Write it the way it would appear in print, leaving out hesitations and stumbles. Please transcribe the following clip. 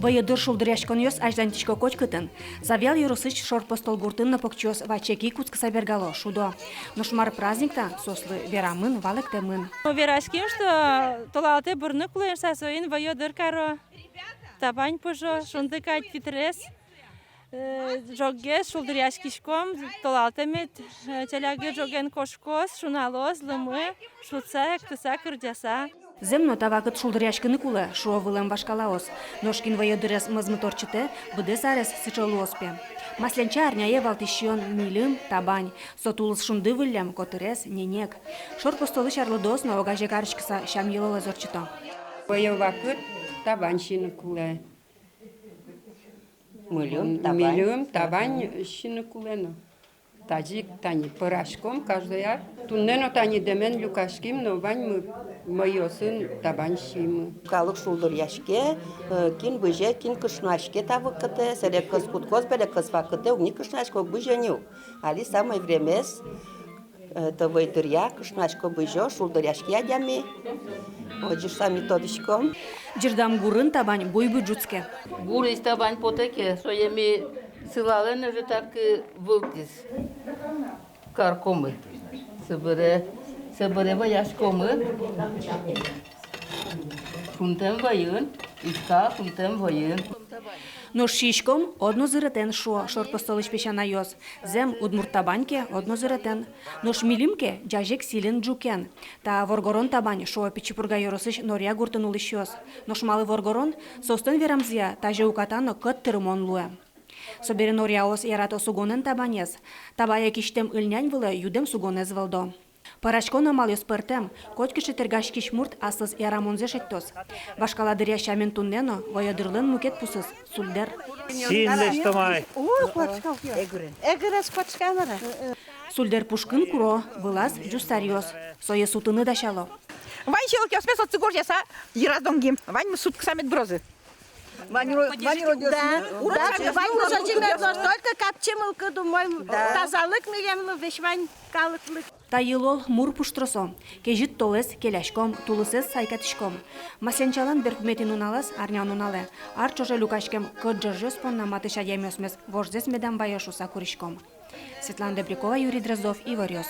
Вайыдыр шулдыряшкон йос аждантичко кочкытын. Завял юрысыч шорпостол гуртын напокчос вачеки куцкаса бергало шудо. Но шмар праздникта сослы верамын валектемын. Верашким, что толалте бурны кулен сасоин вайыдыр каро. Табань пожо, шундыкать фитрес. Жогес шулдыряшкишком толалтемет теляге жоген кошкос, шуналос, лымы, шуцак, тусак, урдяса. Земно тавакыт шулдыряшкыны кулы, шуо вылым вашкалаос. Ношкин вайыдырес мызмыторчыте, буде сарес сычолуоспе. Масленча арняе валтищон милым, табань, сотулыс шунды вылям, котырес, ненек. Шор постолы чарлыдос, но огаже карышкыса шам елола зорчыто. Вайывакыт табань шины кулы. Милым, табань шины кулы. Таджик тани пырашком каждая. Туннено тани демен люкашким, но вань майосын табань шимы. Калык шулдыр яшке, кин быже, кин кышнашке тавыкыты, сәле кыз куткоз, бәле кыз вакыты, уни кышнашко быже неу. Али самый времес, тавайдыр я, кышнашко быже, шулдыр яшке ядями. Оджиш сами тодышком. Жирдам гурын табань бойбы джуцке. Гуры из табань потеке, своими силалene же так вылтис. Каркомы. Собере ваяшкомы. Фунтем вайын, иска фунтем вайын. Но шишком одно зыретен шо, шорпостолыч пешана йос. Зем удмурт табаньке одно зыретен. Но шмилимке джажек силен джукен. Та воргорон табань шо пичипурга йоросыч норя гуртын улыш йос. Но шмалы воргорон состын верамзия таже укатано кыт тырмон луэ. Собере норяос ярато сугонен табанес. Табая киштем ыльнянь вылы юдем сугонез вылдо. Парачкон амал йос пыртем, кочкыши тергаш кишмурт аслыз ярамонзе шеттос. Вашкала дыря шамен туннено, вайыдырлын мукет пусыз, сульдер. Синлеш томай. Эгерес кочкамара. Сульдер пушкын куро, вылаз джустарьос. Сое сутыны дашало. Вань челки осмес от цигорьяса, ераздонгим. Вань сутк самет брозы. Вань родился. Да, Вань родился. Только капчемылка думай. Тазалык милемлы веш Вань калыклык. Тайылол мур пуштросо. Кежит толес келяшком, тулысес сайкатышком. Масленчалан беркметин уналас, арнян унале. Арчоже люкашкем кыджыржес понна матыша ямесмес, вожзес медам баяшуса куришком. Светлана Добрякова, Юрий Дроздов, Иварёс.